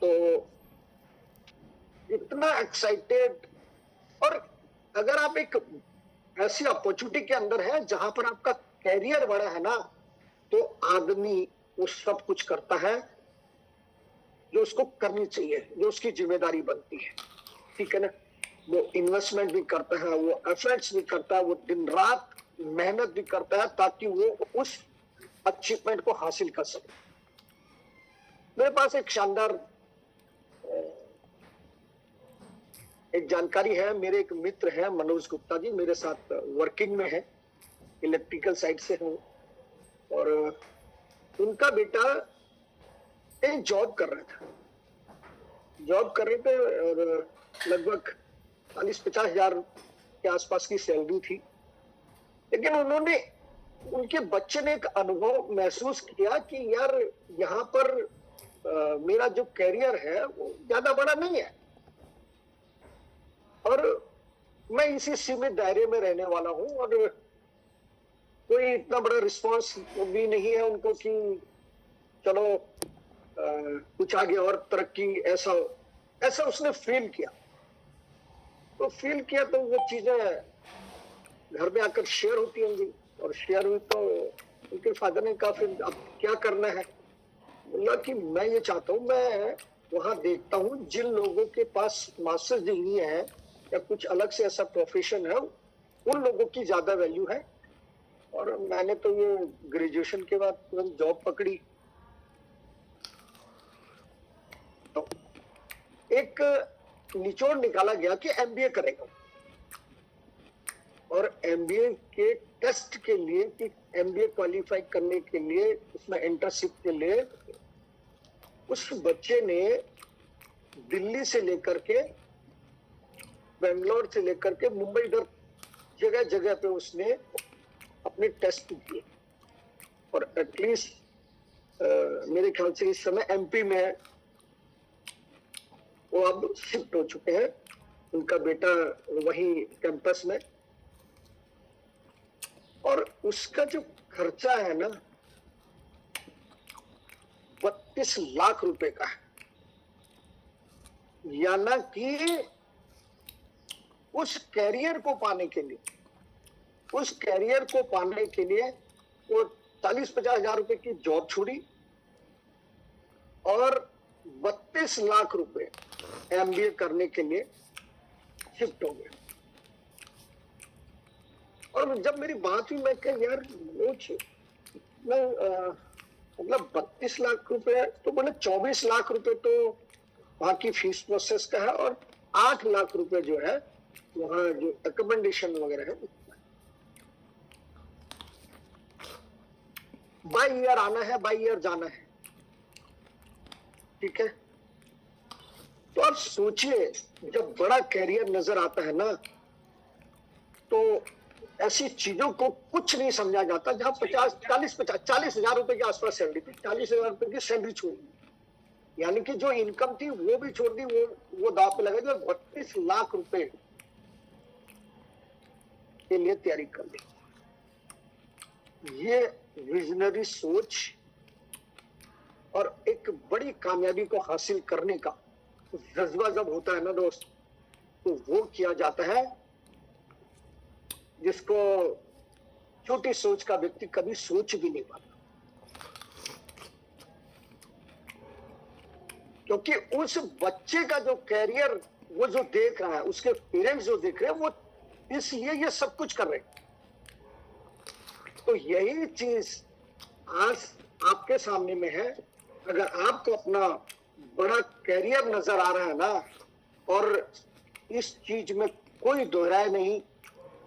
तो इतना एक्साइटेड, और अगर आप एक ऐसी अपॉर्चुनिटी के अंदर है जहां पर आपका कैरियर बड़ा है ना, तो आदमी वो सब कुछ करता है जो उसको करनी चाहिए, जो उसकी जिम्मेदारी बनती है, ठीक है ना। वो इन्वेस्टमेंट भी करता है, वो एफर्ट्स भी करता है, वो दिन रात मेहनत भी करता है ताकि वो उस अचीवमेंट को हासिल कर सके। मेरे पास एक शानदार एक जानकारी है। मेरे एक मित्र है मनोज गुप्ता जी, मेरे साथ वर्किंग में है, इलेक्ट्रिकल साइड से हूँ, और उनका बेटा एक जॉब कर रहे थे और लगभग 40-50 हजार के आसपास की सैलरी थी। लेकिन उनके बच्चे ने एक अनुभव महसूस किया कि यार यहाँ पर मेरा जो कैरियर है वो ज्यादा बड़ा नहीं है, और मैं इसी सीमित दायरे में रहने वाला हूँ, और कोई इतना बड़ा रिस्पॉन्स भी नहीं है उनको कि चलो कुछ आगे और तरक्की, ऐसा उसने फील किया। तो वो चीजें घर में आकर शेयर होती होंगी, और शेयर हुई तो उनके फादर ने कहा फिर अब क्या करना है। बोला कि मैं ये चाहता हूँ, मैं वहां देखता हूँ जिन लोगों के पास मास्टर्स डिग्री है या कुछ अलग से ऐसा प्रोफेशन है, उन लोगों की ज्यादा वैल्यू है। और मैंने तो ये ग्रेजुएशन के बाद तुरंत जॉब पकड़ी। तो एक निचोड़ निकाला गया कि एमबीए करेगा, और एमबीए के टेस्ट के लिए, कि एमबीए क्वालिफाई करने के लिए, उसमें एंटरशिप के लिए उस बच्चे ने दिल्ली से लेकर के, बेंगलोर से लेकर के मुंबई, इधर जगह जगह पे उसने अपने टेस्ट दिए, और एटलीस्ट मेरे ख्याल से इस समय एमपी में वो अब शिफ्ट हो चुके हैं, उनका बेटा वही कैंपस में। और उसका जो खर्चा है ना 32 लाख रुपए का है, यानी कि उस कैरियर को पाने के लिए वो 40-50 हजार रुपए की जॉब छोड़ी और 32 लाख रुपए एमबीए करने के लिए शिफ्ट हो गए। और जब मेरी बात हुई, मैं कहा यार मतलब 32 लाख रुपए, तो बोले 24 लाख रुपए तो वहां की फीस प्रोसेस का है, और 8 लाख रुपए जो है वहां जो अकोमोडेशन वगैरह है, बाई ईयर आना है, बाई ईयर जाना है, ठीक है। तो आप सोचिए, जब बड़ा कैरियर नजर आता है ना, तो ऐसी चीजों को कुछ नहीं समझा जाता। जहां 40 हजार रुपए के आसपास सैलरी थी, 40 हजार रुपए की सैलरी छोड़ दी, यानी कि जो इनकम थी वो भी छोड़ दी, वो दाव पे लगा दी, और 32 लाख रुपए के लिए तैयारी कर ली। ये विजनरी सोच और एक बड़ी कामयाबी को हासिल करने का जज्बा जब होता है ना दोस्त, तो वो किया जाता है जिसको छोटी सोच का व्यक्ति कभी सोच भी नहीं पाता। क्योंकि उस बच्चे का जो कैरियर वो जो देख रहा है, उसके पेरेंट्स जो देख रहे हैं, वो इसलिए ये सब कुछ कर रहे हैं। तो यही चीज आज आपके सामने में है। अगर आपको अपना बड़ा कैरियर नजर आ रहा है ना, और इस चीज में कोई दोहराए नहीं,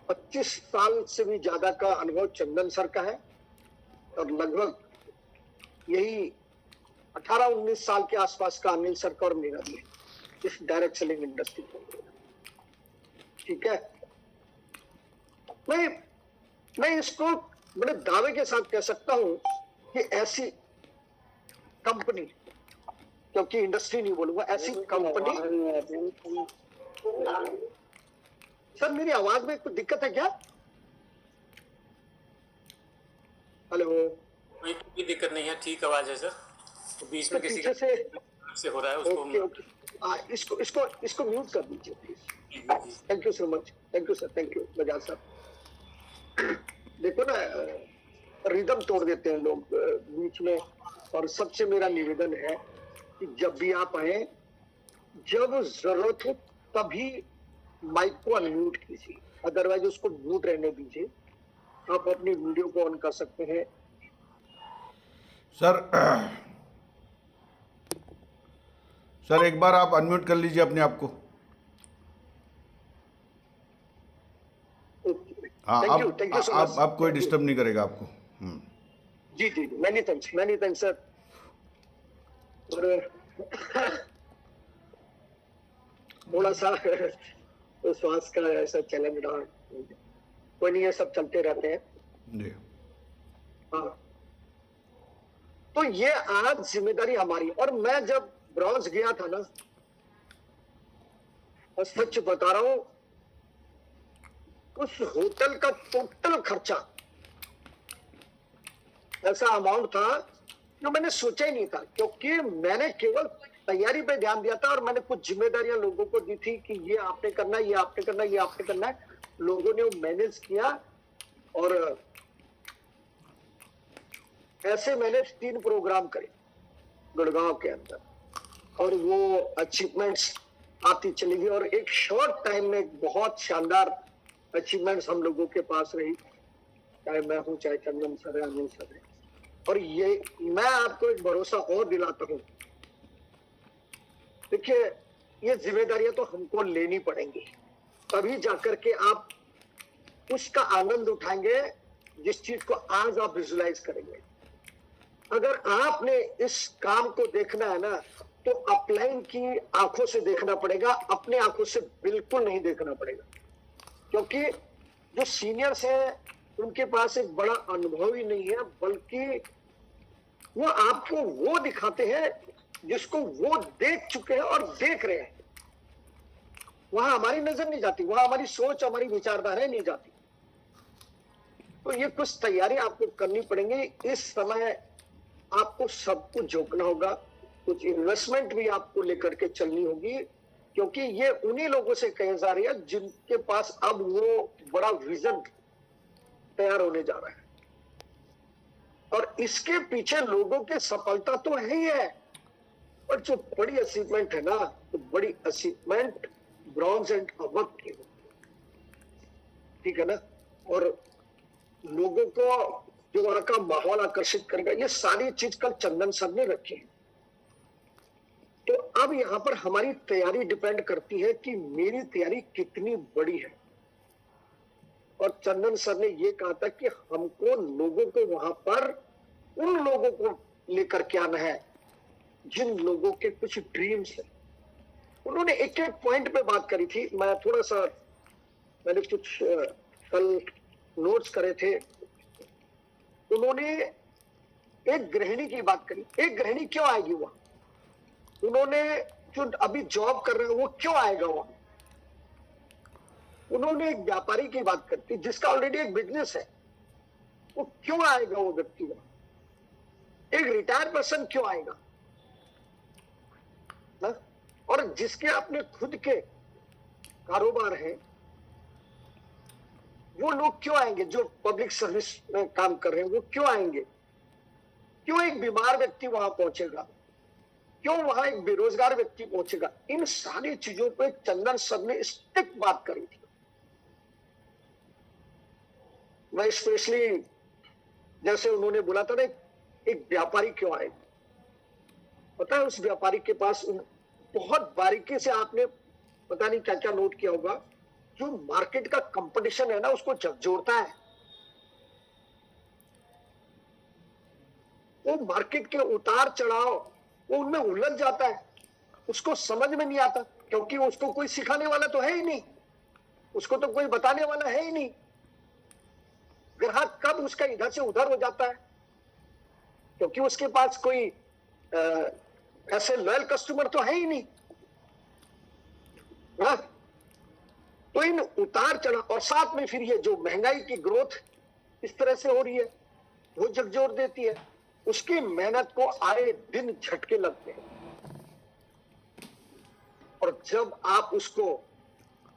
25 साल से भी ज्यादा का अनुभव चंदन सर का है, और लगभग यही 18-19 साल के आसपास का अनिल सर का और मेरा भी है इस डायरेक्ट सेलिंग इंडस्ट्री को, ठीक है। मैं इसको बड़े दावे के साथ कह सकता हूं कि ऐसी कंपनी, क्योंकि इंडस्ट्री नहीं बोलूंगा, ऐसी कंपनी। सर मेरी आवाज में कोई दिक्कत है क्या? हेलो? कोई दिक्कत नहीं है, ठीक आवाज है सर। बीच तो में किसी पीछे से हो रहा है उसको ओके ओके इसको इसको इसको म्यूट कर दीजिए please. Thank you so much, thank you sir, thank you Bajaj साहब। देखो ना रिदम तोड़ देते हैं लोग बीच में। और सबसे मेरा निवेदन है कि जब भी आप आए, जब जरूरत हो तभी माइक को अनम्यूट कीजिए, अदरवाइज उसको म्यूट रहने दीजिए। आप अपनी वीडियो को ऑन कर सकते हैं। सर सर एक बार आप अनम्यूट कर लीजिए अपने आप को। हाँ, थैंक यू सो मच। आप कोई डिस्टर्ब नहीं करेगा आपको। जी जी, मैनी थैंक्स सर। और थोड़ा सा श्वास का ऐसा चैलेंज रहा, कोई नहीं, ये सब चलते रहते हैं जी। हाँ, तो ये आज जिम्मेदारी हमारी। और मैं जब ब्रॉन्ज गया था ना, और सच बता रहा हूं, उस होटल का टोटल खर्चा ऐसा अमाउंट था जो मैंने सोचा ही नहीं था, क्योंकि मैंने केवल तैयारी पे ध्यान दिया था। और मैंने कुछ जिम्मेदारियां लोगों को दी थी कि ये आपने करना है, ये आपने करना है, ये आपने करना है। लोगों ने वो मैनेज किया और ऐसे मैंने 3 प्रोग्राम करे गुड़गांव के अंदर, और वो अचीवमेंट्स आती चली गई। और एक शॉर्ट टाइम में बहुत शानदार अचीवमेंट्स हम लोगों के पास रही, चाहे मैं हूं, चाहे चंदन सर है, अनिल सर है। और ये मैं आपको एक भरोसा और दिलाता हूं, देखिए ये जिम्मेदारियां तो हमको लेनी पड़ेंगी, तभी जाकर के आप उसका आनंद उठाएंगे जिस चीज को आज आप विजुलाइज करेंगे। अगर आपने इस काम को देखना है ना, तो अपलाइन की आंखों से देखना पड़ेगा, अपने आंखों से बिल्कुल नहीं देखना पड़ेगा। क्योंकि जो सीनियर्स हैं उनके पास एक बड़ा अनुभव ही नहीं है, बल्कि वो आपको वो दिखाते हैं जिसको वो देख चुके हैं और देख रहे हैं। वहां हमारी नजर नहीं जाती, वहां हमारी सोच, हमारी विचारधाराएं नहीं जाती। तो ये कुछ तैयारी आपको करनी पड़ेंगी। इस समय आपको सब कुछ झोंकना होगा, कुछ इन्वेस्टमेंट भी आपको लेकर के चलनी होगी, क्योंकि ये उन्हीं लोगों से कही जा रही है जिनके पास अब वो बड़ा विजन तैयार होने जा रहा है। और इसके पीछे लोगों की सफलता तो है ही है, और जो बड़ी अचीवमेंट है ना, तो बड़ी अचीवमेंट ब्रॉन्ज एंड अवार्ड की होती है, ठीक है ना। और लोगों को जो वहां का माहौल आकर्षित करेगा, ये सारी चीज कल चंदन सर ने रखी है। तो अब यहाँ पर हमारी तैयारी डिपेंड करती है कि मेरी तैयारी कितनी बड़ी है। और चंदन सर ने ये कहा था कि हमको लोगों को वहां पर उन लोगों को लेकर के आना है जिन लोगों के कुछ ड्रीम्स है। उन्होंने एक एक पॉइंट पे बात करी थी। मैं थोड़ा सा, मैंने कुछ कल नोट्स करे थे। उन्होंने एक गृहिणी की बात करी। एक गृहिणी क्यों आएगी वहां? उन्होंने जो अभी जॉब कर रहे हैं वो क्यों आएगा वहां? उन्होंने एक व्यापारी की बात करती जिसका ऑलरेडी एक बिजनेस है, वो क्यों आएगा वो व्यक्ति वहां? एक रिटायर्ड पर्सन क्यों आएगा ना? और जिसके अपने खुद के कारोबार है, वो लोग क्यों आएंगे? जो पब्लिक सर्विस में काम कर रहे हैं वो क्यों आएंगे? क्यों एक बीमार व्यक्ति वहां पहुंचेगा? क्यों वहां एक बेरोजगार व्यक्ति पहुंचेगा? इन सारी चीजों पे चंदन सर ने स्ट्रिक्ट बात करी थी। मैं स्पेशली, जैसे उन्होंने बोला था ना, एक व्यापारी क्यों आएगा? पता है उस व्यापारी के पास बहुत बारीकी से आपने पता नहीं क्या क्या नोट किया होगा, जो मार्केट का कंपटीशन है ना उसको झकझोरता है। वो मार्केट के उतार चढ़ाव, वो उनमें उलझ जाता है, उसको समझ में नहीं आता, क्योंकि उसको कोई सिखाने वाला तो है ही नहीं, उसको तो कोई बताने वाला है ही नहीं। ग्राहक कब उसका इधर से उधर हो जाता है, क्योंकि उसके पास कोई ऐसे लॉयल कस्टमर तो है ही नहीं ना। तो इन उतार चढ़ाव और साथ में फिर ये जो महंगाई की ग्रोथ इस तरह से हो रही है, वो झकझोर देती है। उसकी मेहनत को आए दिन झटके लगते हैं। और जब आप उसको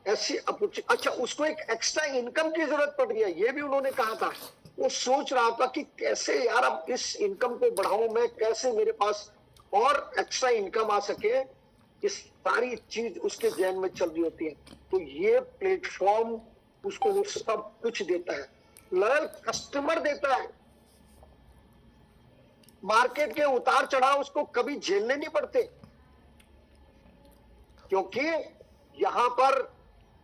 ऐसी अच्छा, उसको एक एक्स्ट्रा इनकम की जरूरत पड़ रही है, ये भी उन्होंने कहा था। वो सोच रहा था कि कैसे यार अब इस इनकम को बढ़ाऊं मैं, कैसे मेरे पास और एक्स्ट्रा इनकम आ सके, ये सारी चीज उसके जहन में चल रही होती है। तो ये प्लेटफॉर्म उसको वो सब कुछ देता है, लॉयल कस्टमर देता है, मार्केट के उतार चढ़ाव उसको कभी झेलने नहीं पड़ते, क्योंकि यहां पर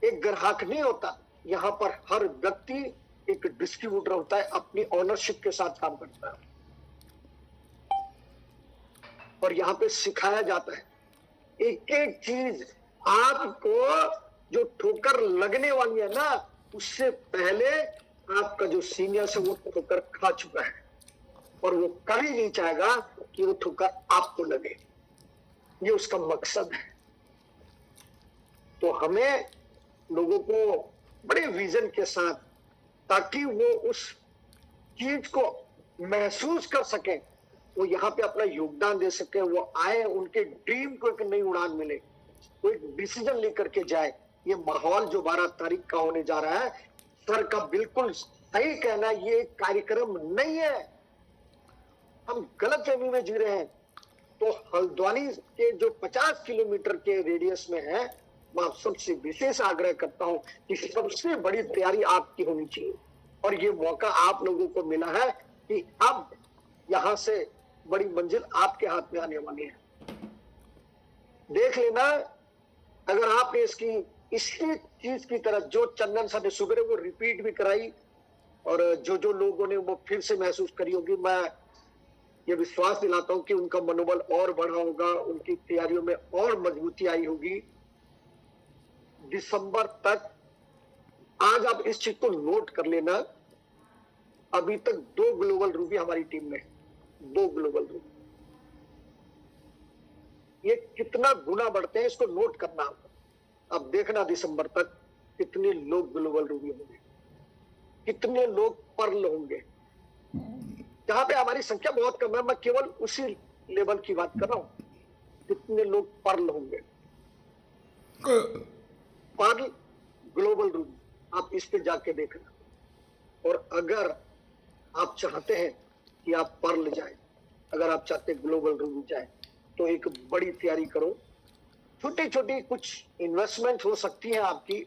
एक ग्राहक नहीं होता, यहां पर हर व्यक्ति एक डिस्ट्रीब्यूटर होता है, अपनी ओनरशिप के साथ काम करता है। और यहां पे सिखाया जाता है एक एक चीज। आपको जो ठोकर लगने वाली है ना, उससे पहले आपका जो सीनियर से वो ठोकर खा चुका है, और वो कभी नहीं चाहेगा कि वो ठोकर आपको लगे। ये उसका मकसद है। तो हमें लोगों को बड़े विजन के साथ, ताकि वो उस चीज को महसूस कर सके, वो यहाँ पे अपना योगदान दे सके, वो आए, उनके ड्रीम को एक नई उड़ान मिले, वो एक डिसीजन लेकर के जाए। ये माहौल जो 12 तारीख का होने जा रहा है, सर का बिल्कुल सही कहना, ये एक कार्यक्रम नहीं है, हम गलत फहमी में जी रहे हैं। तो हल्द्वानी के जो 50 किलोमीटर के रेडियस में है, मैं आप सबसे विशेष आग्रह करता हूं कि सबसे बड़ी तैयारी आपकी होनी चाहिए। और ये मौका आप लोगों को मिला है कि अब यहां से बड़ी मंजिल आपके हाथ में आने वाली है। देख लेना, अगर आपने इसी चीज की तरह जो चंदन सर ने सुबह वो रिपीट भी कराई, और जो लोगों ने वो फिर से महसूस करी होगी, मैं ये विश्वास दिलाता हूं कि उनका मनोबल और बढ़ा होगा, उनकी तैयारियों में और मजबूती आई होगी। दिसंबर तक, आज आप इस चीज को नोट कर लेना, अभी तक 2 ग्लोबल रूबी हमारी टीम में, 2 ग्लोबल रूबी। ये कितना गुना बढ़ते हैं, इसको नोट करना। अब देखना दिसंबर तक कितने लोग ग्लोबल रूबी होंगे, कितने लोग पर्ल होंगे। जहां पे हमारी संख्या बहुत कम है, मैं केवल उसी लेवल की बात कर रहा हूं, कितने लोग पर्ल होंगे। पर्ल ग्लोबल रूबी, आप इस पे जाके देखना। और अगर आप चाहते हैं कि आप पर्ल जाए, अगर आप चाहते हैं ग्लोबल रूबी जाए, तो एक बड़ी तैयारी करो। छोटी छोटी कुछ इन्वेस्टमेंट हो सकती है आपकी,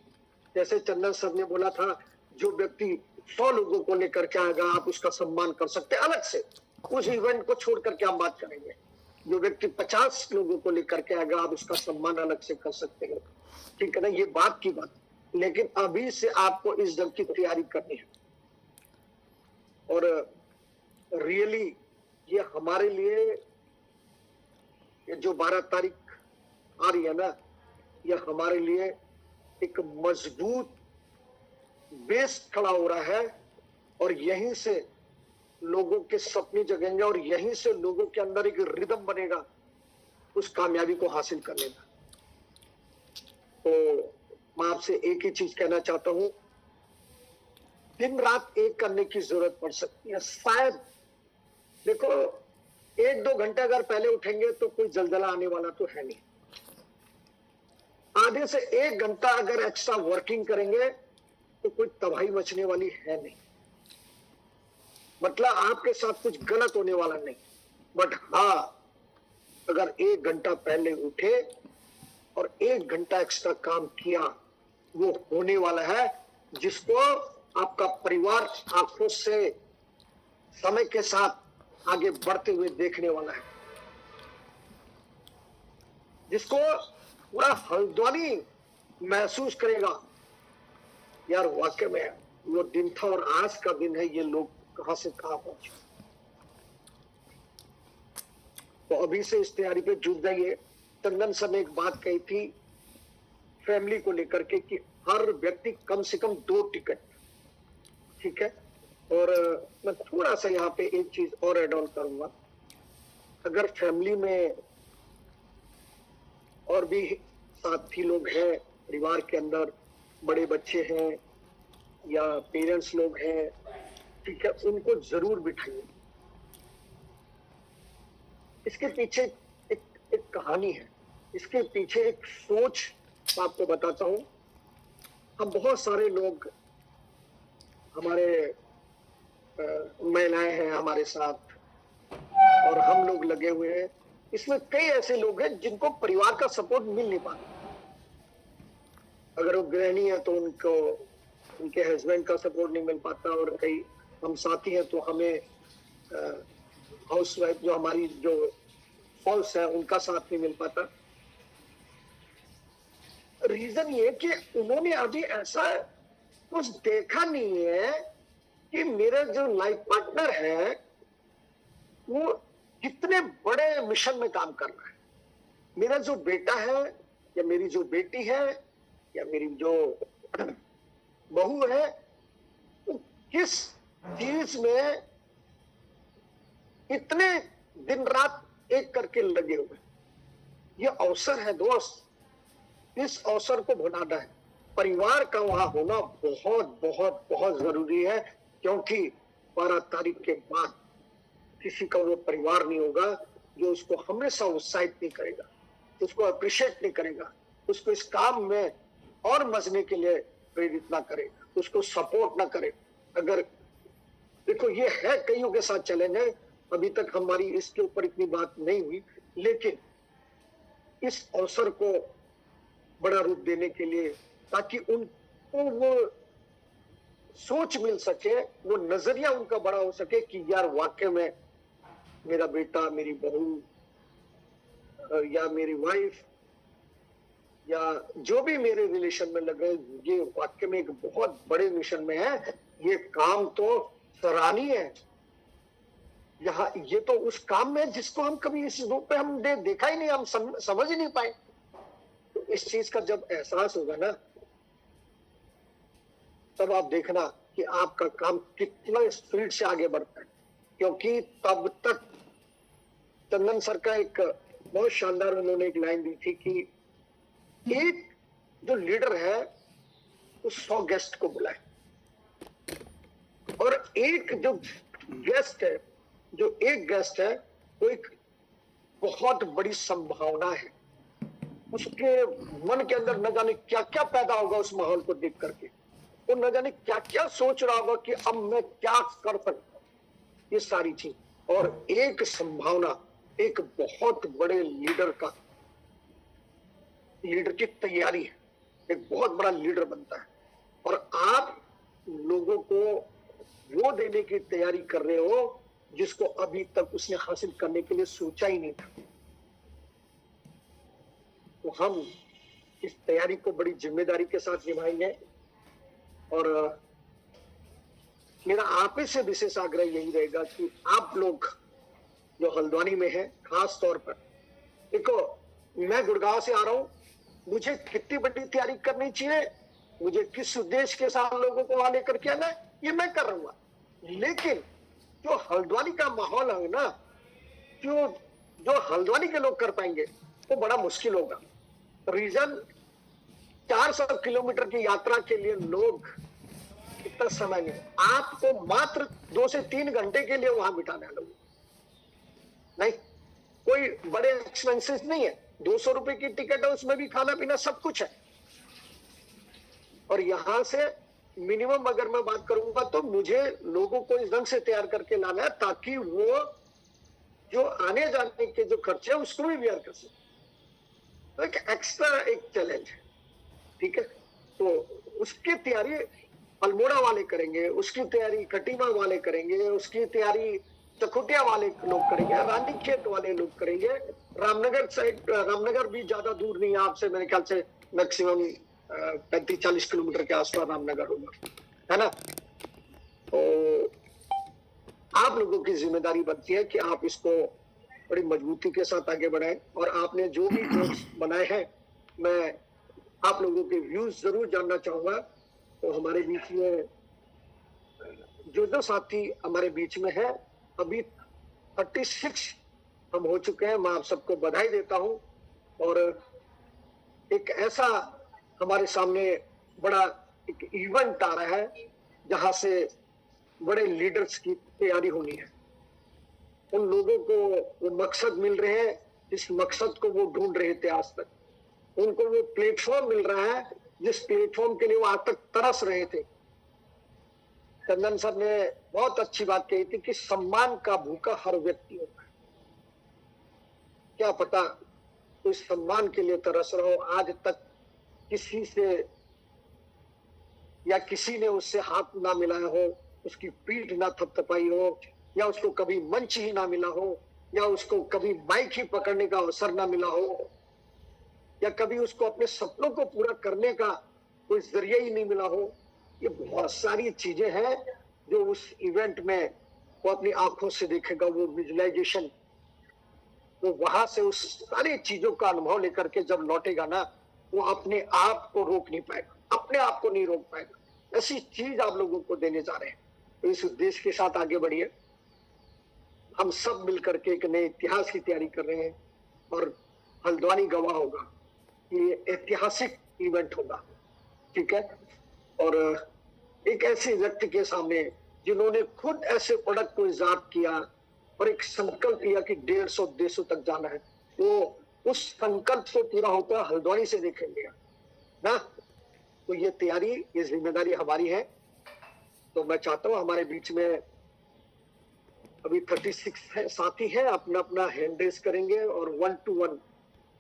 जैसे चंदन सर ने बोला था, जो व्यक्ति 100 लोगों को लेकर के आएगा, आप उसका सम्मान कर सकते हैं अलग से, उस इवेंट को छोड़ करके हम बात करेंगे। जो व्यक्ति 50 लोगों को लेकर के आएगा, आप उसका सम्मान अलग से कर सकते हैं, ठीक है ना, ये बात की बात। लेकिन अभी से आपको इस जंग की तैयारी करनी है। और रियली ये हमारे लिए, ये जो 12 तारीख आ रही है ना, ये हमारे लिए एक मजबूत बेस खड़ा हो रहा है, और यहीं से लोगों के सपने जगेंगे, और यहीं से लोगों के अंदर एक रिदम बनेगा उस कामयाबी को हासिल करने का। तो मैं आपसे एक ही चीज कहना चाहता हूं, दिन रात एक करने की जरूरत पड़ सकती है शायद। देखो, 1-2 घंटे अगर पहले उठेंगे तो कोई जलजला आने वाला तो है नहीं। आधे से 1 घंटा अगर एक्स्ट्रा वर्किंग करेंगे तो कोई तबाही मचने वाली है नहीं, मतलब आपके साथ कुछ गलत होने वाला नहीं। बट हाँ, अगर 1 घंटा पहले उठे और 1 घंटा एक्स्ट्रा काम किया, वो होने वाला है जिसको आपका परिवार आंखों से समय के साथ आगे बढ़ते हुए देखने वाला है, जिसको पूरा हल्द्वानी महसूस करेगा, यार वाकई में वो दिन था और आज का दिन है, ये लोग कहां से कहां पहुंचे। तो अभी से इस तैयारी पे जुट जाइए। चंदन सर ने एक बात कही थी फैमिली को लेकर के कि हर व्यक्ति कम से कम 2 टिकट, ठीक है। और मैं थोड़ा सा यहाँ पे एक चीज और ऐड ऑन करूंगा, अगर फैमिली में और भी साथी लोग हैं, परिवार के अंदर बड़े बच्चे हैं या पेरेंट्स लोग हैं, ठीक है, उनको जरूर बिठाइए। इसके पीछे एक कहानी है, इसके पीछे एक सोच आपको बताता हूं। हम बहुत सारे लोग, हमारे महिलाएं हैं हमारे साथ और हम लोग लगे हुए हैं। इसमें कई ऐसे लोग हैं जिनको परिवार का सपोर्ट मिल नहीं पाता। अगर वो गृहिणी है तो उनको उनके हस्बैंड का सपोर्ट नहीं मिल पाता, और कई हम साथी हैं तो हमें हाउस वाइफ जो हमारी जो स्पाउस है उनका साथ नहीं मिल पाता। रीजन ये कि उन्होंने अभी ऐसा कुछ देखा नहीं है कि मेरा जो लाइफ पार्टनर है वो कितने बड़े मिशन में काम कर रहा है। मेरा जो बेटा है या मेरी जो बेटी है या मेरी जो बहू है, वो किस चीज में इतने दिन रात एक करके लगे हुए। ये अवसर है दोस्त, इस अवसर को भुनाना है। परिवार का वहां होना बहुत बहुत बहुत जरूरी है, क्योंकि 12 तारीख के बाद किसी का वो परिवार नहीं होगा जो उसको हमेशा उत्साहित नहीं करेगा, उसको अप्रिशिएट नहीं करेगा, उसको इस काम में और मजने के लिए प्रेरित ना करेगा, उसको सपोर्ट ना करे। अगर देखो ये है कईयों के साथ चैलेंज है, अभी तक हमारी इसके ऊपर इतनी बात नहीं हुई, लेकिन इस अवसर को बड़ा रूप देने के लिए, ताकि उनको वो सोच मिल सके, वो नजरिया उनका बड़ा हो सके कि यार वाकई में मेरा बेटा, मेरी बहू या मेरी वाइफ या जो भी मेरे रिलेशन में लगे, ये वाकई में एक बहुत बड़े मिशन में है। ये काम तो सराहनीय है। यहाँ ये तो उस काम में जिसको हम कभी इस रूप में हमने देखा ही नहीं, हम समझ ही नहीं पाए। तो इस चीज का जब एहसास होगा ना, तब आप देखना कि आपका काम कितना स्पीड से आगे बढ़ता है। क्योंकि तब तक चंदन सर का एक बहुत शानदार उन्होंने एक लाइन दी थी कि एक जो लीडर है वो 100 गेस्ट को बुलाए, और एक जो गेस्ट है, जो एक गेस्ट है, वो एक बहुत बड़ी संभावना है। उसके मन के अंदर न जाने क्या क्या पैदा होगा उस माहौल को देख करके। वो न जाने क्या क्या सोच रहा होगा कि अब मैं क्या कर सकता हूं, ये सारी चीज। और एक संभावना एक बहुत बड़े लीडर की तैयारी है, एक बहुत बड़ा लीडर बनता है। और आप लोगों को वो देने की तैयारी कर रहे हो जिसको अभी तक उसने हासिल करने के लिए सोचा ही नहीं था। तो हम इस तैयारी को बड़ी जिम्मेदारी के साथ निभाएंगे। और मेरा आप ही से विशेष आग्रह यही रहेगा कि आप लोग जो हल्द्वानी में है, खास तौर पर देखो, मैं गुड़गांव से आ रहा हूं, मुझे कितनी बड़ी तैयारी करनी चाहिए, मुझे किस उद्देश्य के साथ लोगों को वहां लेकर के आना है, ये मैं कर रहा हूं। लेकिन जो हल्द्वानी का माहौल है ना, जो हल्द्वानी के लोग कर पाएंगे वो बड़ा मुश्किल होगा। रीजन 400 किलोमीटर की यात्रा के लिए लोग इतना समय नहीं, आपको मात्र 2 से 3 घंटे के लिए वहां बिठाना है। लोग नहीं, कोई बड़े एक्सपेंसेस नहीं है, 200 रुपए की टिकट है, उसमें भी खाना पीना सब कुछ है। और यहां से मिनिमम अगर मैं बात करूंगा तो मुझे लोगों को इस ढंग से तैयार करके लाना है ताकि वो जो आने जाने के जो खर्चे है उसको भी बेयर कर सके। तो एक एक्स्ट्रा एक चैलेंज है, ठीक है। तो उसकी तैयारी अल्मोड़ा वाले करेंगे, उसकी तैयारी कटीमा वाले करेंगे, उसकी तैयारी चकुटिया वाले लोग करेंगे, रानीखेत वाले लोग करेंगे, रामनगर साइड, रामनगर भी ज्यादा दूर नहीं है आपसे, मेरे ख्याल से मैक्सिमम 35-40 किलोमीटर के आसपास रामनगर होगा, है ना। तो आप लोगों की जिम्मेदारी बनती है कि आप इसको बड़ी मजबूती के साथ आगे बढ़ाएं। और आपने जो भी जॉब्स बनाए हैं, मैं आप लोगों के व्यूज जरूर जानना चाहूंगा। तो हमारे बीच में जो साथी हमारे बीच में है, अभी 36 हम हो चुके हैं, मैं आप सबको बधाई देता हूं। और एक ऐसा हमारे सामने बड़ा एक इवेंट आ रहा है जहां से बड़े लीडर्स की तैयारी होनी है। उन लोगों को वो मकसद मिल रहे हैं जिस मकसद को वो ढूंढ रहे थे आज तक। उनको वो प्लेटफॉर्म मिल रहा है जिस प्लेटफॉर्म के लिए वो आज तक तरस रहे थे। चंदन सर ने बहुत अच्छी बात कही थी कि सम्मान का भूखा हर व्यक्ति होता है। क्या पता कोई सम्मान के लिए तरस रहा हो, आज तक किसी से या किसी ने उससे हाथ ना मिलाया हो, उसकी पीठ ना थपथपाई हो, या उसको कभी मंच ही ना मिला हो, या उसको कभी माइक ही पकड़ने का अवसर ना मिला हो, या कभी उसको अपने सपनों को पूरा करने का कोई जरिया ही नहीं मिला हो। ये बहुत सारी चीजें हैं जो उस इवेंट में वो अपनी आंखों से देखेगा, वो विजुअलाइजेशन, वो वहां से उस सारी चीजों का अनुभव लेकर के जब लौटेगा ना, वो अपने आप को रोक नहीं पाएगा, अपने आप को नहीं रोक पाएगा। ऐसी चीज आप लोगों को देने जा रहे हैं, तो इस उद्देश्य के साथ आगे बढ़िए। हम सब मिलकर के एक नए इतिहास की तैयारी कर रहे हैं और हल्द्वानी गवाह होगा कि ये ऐतिहासिक इवेंट होगा, ठीक है। और एक ऐसे व्यक्ति के सामने जिन्होंने खुद ऐसे प्रोडक्ट को इजाद किया और एक संकल्प लिया कि 150 देशों तक जाना है, वो उस संकल्प से पूरा होता हल्द्वानी से देखेंगे ना। तो ये तैयारी, ये जिम्मेदारी हमारी है। तो मैं चाहता हूँ हमारे बीच में अभी 36 है साथी हैं, अपना अपना हैंड रेस करेंगे और 1 to 1